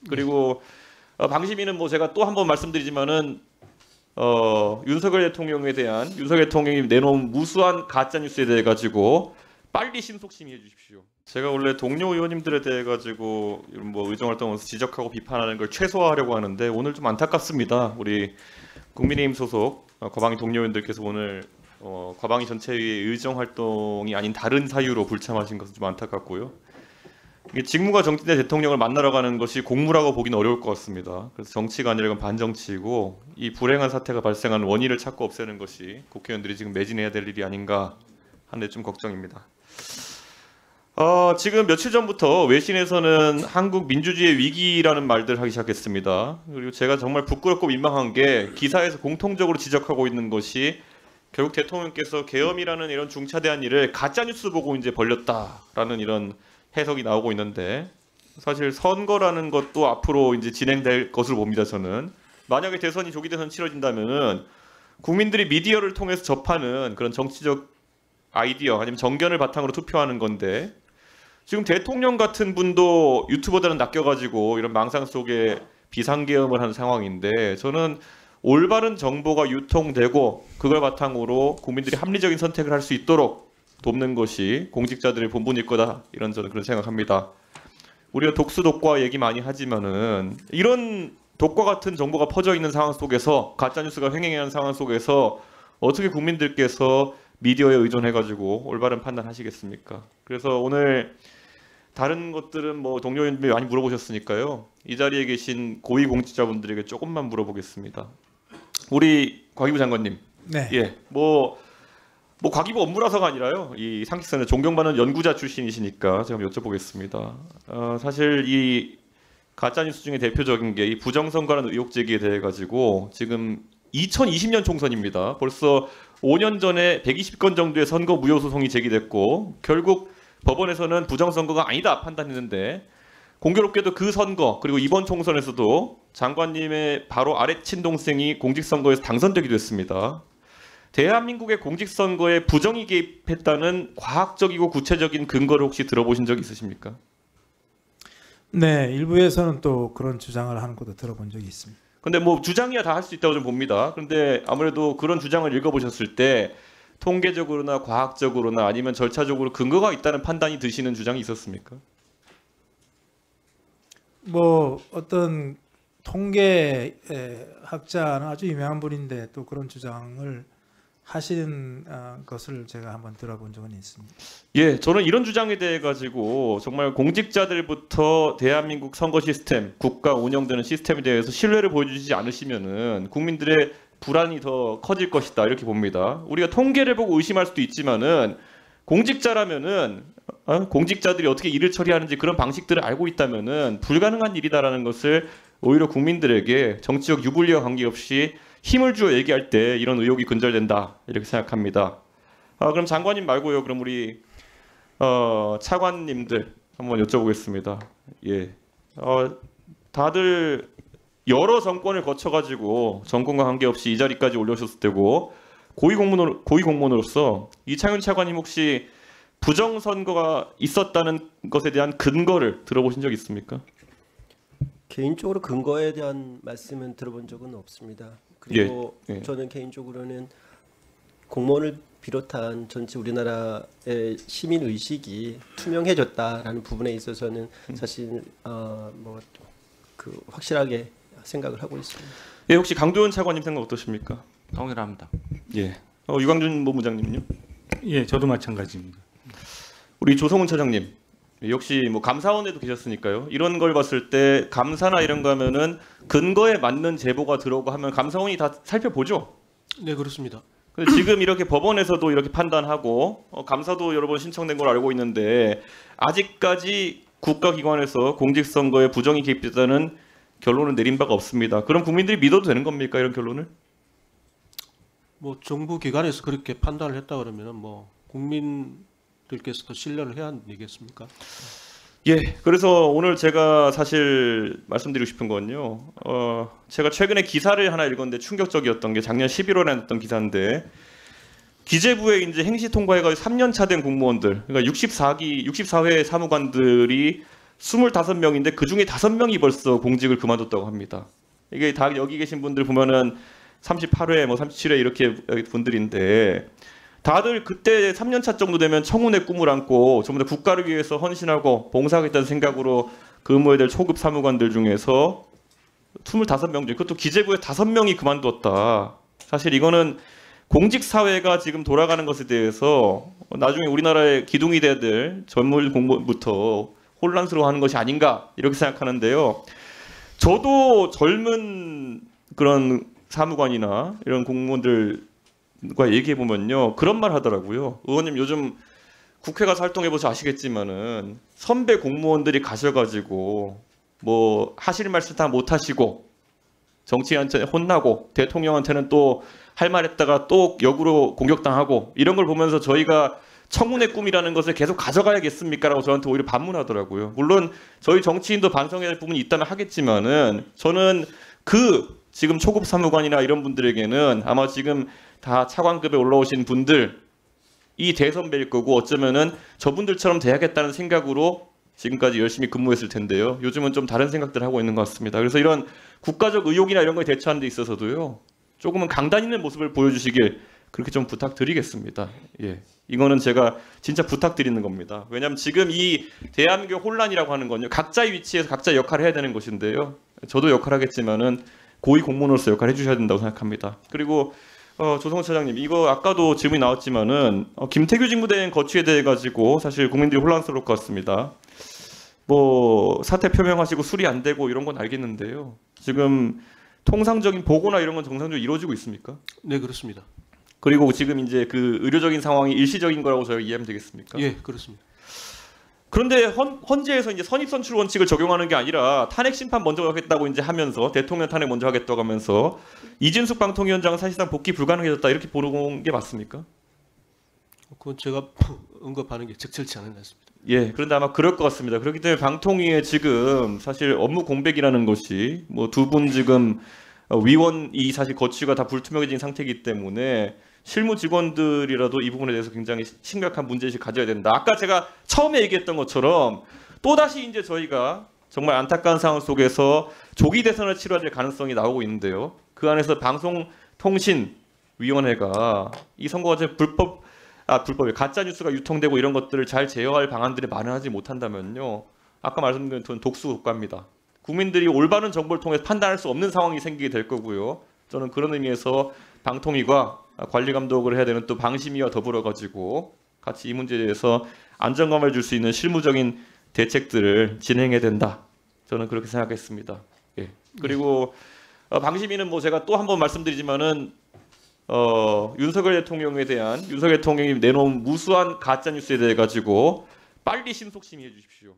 그리고 방심위는 뭐 제가 또 한 번 말씀드리지만은 윤석열 대통령이 내놓은 무수한 가짜 뉴스에 대해 가지고 빨리 신속 심의해 주십시오. 제가 원래 동료 의원님들에 대해 가지고 이런 뭐 의정 활동을 지적하고 비판하는 걸 최소화하려고 하는데 오늘 좀 안타깝습니다. 우리 국민의힘 소속 과방위 동료 의원들께서 오늘 과방위 전체의 의정 활동이 아닌 다른 사유로 불참하신 것은 좀 안타깝고요. 이게 직무가 정지된 대통령을 만나러 가는 것이 공무라고 보기는 어려울 것 같습니다. 그래서 정치가 아니라 이건 반정치이고 이 불행한 사태가 발생한 원인을 찾고 없애는 것이 국회의원들이 지금 매진해야 될 일이 아닌가 하는데 좀 걱정입니다. 지금 며칠 전부터 외신에서는 한국 민주주의의 위기라는 말들 하기 시작했습니다. 그리고 제가 정말 부끄럽고 민망한 게 기사에서 공통적으로 지적하고 있는 것이 결국 대통령께서 계엄이라는 이런 중차대한 일을 가짜뉴스 보고 이제 벌렸다라는 이런 해석이 나오고 있는데 사실 선거라는 것도 앞으로 이제 진행될 것으로 봅니다. 저는 만약에 조기 대선이 치러진다면은 국민들이 미디어를 통해서 접하는 그런 정치적 아이디어 아니면 정견을 바탕으로 투표하는 건데 지금 대통령 같은 분도 유튜버들은 낚여가지고 이런 망상 속에 비상계엄을 하는 상황인데 저는 올바른 정보가 유통되고 그걸 바탕으로 국민들이 합리적인 선택을 할 수 있도록 돕는 것이 공직자들의 본분일 거다 이런 저는 그런 생각합니다. 우리가 독수독과 얘기 많이 하지만은 이런 독과 같은 정보가 퍼져 있는 상황 속에서 가짜 뉴스가 횡행하는 상황 속에서 어떻게 국민들께서 미디어에 의존해가지고 올바른 판단하시겠습니까? 그래서 오늘 다른 것들은 뭐 동료님들이 많이 물어보셨으니까요. 이 자리에 계신 고위 공직자분들에게 조금만 물어보겠습니다. 우리 과기부 장관님, 네. 예, 뭐 과기부 업무라서가 아니라요. 이 상식선에 존경받는 연구자 출신이시니까 제가 한번 여쭤보겠습니다. 사실 이 가짜 뉴스 중에 대표적인 게 이 부정선거라는 의혹 제기에 대해 가지고 지금 2020년 총선입니다. 벌써 5년 전에 120건 정도의 선거 무효 소송이 제기됐고 결국 법원에서는 부정선거가 아니다 판단했는데 공교롭게도 그 선거 그리고 이번 총선에서도 장관님의 바로 아래 친동생이 공직선거에서 당선되기도 했습니다. 대한민국의 공직선거에 부정이 개입했다는 과학적이고 구체적인 근거를 혹시 들어보신 적 있으십니까? 네, 일부에서는 또 그런 주장을 하는 것도 들어본 적이 있습니다. 근데 뭐 주장이야 다 할 수 있다고 좀 봅니다. 그런데 아무래도 그런 주장을 읽어보셨을 때 통계적으로나 과학적으로나 아니면 절차적으로 근거가 있다는 판단이 드시는 주장이 있었습니까? 뭐 어떤 통계 학자는 아주 유명한 분인데 또 그런 주장을 하시는 것을 제가 한번 들어본 적은 있습니다. 예, 저는 이런 주장에 대해 가지고 정말 공직자들부터 대한민국 선거 시스템, 국가 운영되는 시스템에 대해서 신뢰를 보여주지 않으시면은 국민들의 불안이 더 커질 것이다 이렇게 봅니다. 우리가 통계를 보고 의심할 수도 있지만은 공직자라면은 공직자들이 어떻게 일을 처리하는지 그런 방식들을 알고 있다면은 불가능한 일이다라는 것을 오히려 국민들에게 정치적 유불리와 관계없이 힘을 주어 얘기할 때 이런 의혹이 근절된다 이렇게 생각합니다. 그럼 장관님 말고요. 그럼 우리 차관님들 한번 여쭤보겠습니다. 예, 다들 여러 정권을 거쳐가지고 정권과 관계없이 이 자리까지 올려오셨을 때고 고위 공무원으로서 이창윤 차관님 혹시 부정선거가 있었다는 것에 대한 근거를 들어보신 적 있습니까? 개인적으로 근거에 대한 말씀은 들어본 적은 없습니다. 그리고 예. 저는 개인적으로는 공무원을 비롯한 전체 우리나라의 시민 의식이 투명해졌다라는 부분에 있어서는 사실 확실하게 생각을 하고 있습니다. 예, 혹시 강도현 차관님 생각 어떠십니까? 동일합니다. 예. 유광준 본부장님은요? 예, 저도 마찬가지입니다. 우리 조성훈 차장님 역시 뭐 감사원에도 계셨으니까요. 이런 걸 봤을 때 감사나 이런 거 하면은 근거에 맞는 제보가 들어오고 하면 감사원이 다 살펴보죠. 네, 그렇습니다. 근데 지금 이렇게 법원에서도 이렇게 판단하고 감사도 여러 번 신청된 걸 알고 있는데 아직까지 국가기관에서 공직선거에 부정이 개입됐다는 결론을 내린 바가 없습니다. 그럼 국민들이 믿어도 되는 겁니까 이런 결론을? 뭐 정부 기관에서 그렇게 판단을 했다 그러면은 뭐 국민들께서도 신뢰를 해야 되겠습니까? 예, 그래서 오늘 제가 사실 말씀드리고 싶은 건요. 제가 최근에 기사를 하나 읽었는데 충격적이었던 게 작년 11월에 났던 기사인데 기재부에 이제 행시 통과해가지고 3년 차 된 공무원들, 그러니까 64회 사무관들이 25명인데 그 중에 5명이 벌써 공직을 그만뒀다고 합니다. 이게 다 여기 계신 분들 보면은 38회, 뭐 37회 이렇게 분들인데 다들 그때 3년차 정도 되면 청운의 꿈을 안고 전부 다 국가를 위해서 헌신하고 봉사하겠다는 생각으로 근무해야 될 초급 사무관들 중에서 25명 중, 그것도 기재부에 5명이 그만뒀다. 사실 이거는 공직 사회가 지금 돌아가는 것에 대해서 나중에 우리나라의 기둥이 돼야 될 전문 공무부터 혼란스러워하는 것이 아닌가 이렇게 생각하는데요. 저도 젊은 그런 사무관이나 이런 공무원들과 얘기해 보면요, 그런 말 하더라고요. 의원님 요즘 국회 가서 활동해 보셔 아시겠지만은 선배 공무원들이 가셔가지고 뭐 하실 말씀 다 못 하시고 정치인한테 혼나고 대통령한테는 또 할 말 했다가 또 역으로 공격당하고 이런 걸 보면서 저희가 청운의 꿈이라는 것을 계속 가져가야겠습니까? 라고 저한테 오히려 반문하더라고요. 물론 저희 정치인도 반성해야 할 부분이 있다면 하겠지만은 저는 그 지금 초급 사무관이나 이런 분들에게는 아마 지금 다 차관급에 올라오신 분들 이 대선배일 거고 어쩌면은 저분들처럼 돼야겠다는 생각으로 지금까지 열심히 근무했을 텐데요. 요즘은 좀 다른 생각들을 하고 있는 것 같습니다. 그래서 이런 국가적 의혹이나 이런 거에 대처하는 데 있어서도요, 조금은 강단 있는 모습을 보여주시길 그렇게 좀 부탁드리겠습니다. 예, 이거는 제가 진짜 부탁드리는 겁니다. 왜냐하면 지금 이 대한민국 혼란이라고 하는 건요, 각자의 위치에서 각자 역할을 해야 되는 것인데요. 저도 역할하겠지만은 고위 공무원으로서 역할을 해주셔야 된다고 생각합니다. 그리고 조성호 차장님, 이거 아까도 질문이 나왔지만은 김태규 직무대행 거취에 대해 가지고 사실 국민들이 혼란스러울 것 같습니다. 뭐 사퇴 표명하시고 수리 안 되고 이런 건 알겠는데요. 지금 통상적인 보고나 이런 건 정상적으로 이루어지고 있습니까? 네, 그렇습니다. 그리고 지금 이제 그 의료적인 상황이 일시적인 거라고 저희가 이해하면 되겠습니까? 예, 그렇습니다. 그런데 헌재에서 이제 선입선출 원칙을 적용하는 게 아니라 탄핵 심판 먼저 하겠다고 이제 하면서 대통령 탄핵 먼저 하겠다고 하면서 이진숙 방통위원장은 사실상 복귀 불가능해졌다 이렇게 보는 게 맞습니까? 그건 제가 언급하는 게 적절치 않은 것 같습니다. 예, 그런데 아마 그럴 것 같습니다. 그렇기 때문에 방통위에 지금 사실 업무 공백이라는 것이 뭐 두 분 지금 위원이 사실 거취가 다 불투명해진 상태이기 때문에 실무 직원들이라도 이 부분에 대해서 굉장히 심각한 문제의식을 가져야 된다. 아까 제가 처음에 얘기했던 것처럼 또다시 이제 저희가 정말 안타까운 상황 속에서 조기 대선을 치러야 될 가능성이 나오고 있는데요. 그 안에서 방송통신위원회가 이 선거가 불법이 가짜 뉴스가 유통되고 이런 것들을 잘 제어할 방안들을 마련하지 못한다면요, 아까 말씀드린 독수 국가입니다. 국민들이 올바른 정보를 통해 판단할 수 없는 상황이 생기게 될 거고요. 저는 그런 의미에서 방통위가 관리 감독을 해야 되는 또 방심위와 더불어 가지고 같이 이 문제에 대해서 안정감을 줄 수 있는 실무적인 대책들을 진행해야 된다. 저는 그렇게 생각했습니다. 예. 그리고 방심위는 뭐 제가 또 한 번 말씀드리지만은 윤석열 대통령에 대한 윤석열 대통령이 내놓은 무수한 가짜 뉴스에 대해 가지고 빨리 신속 심의해 주십시오.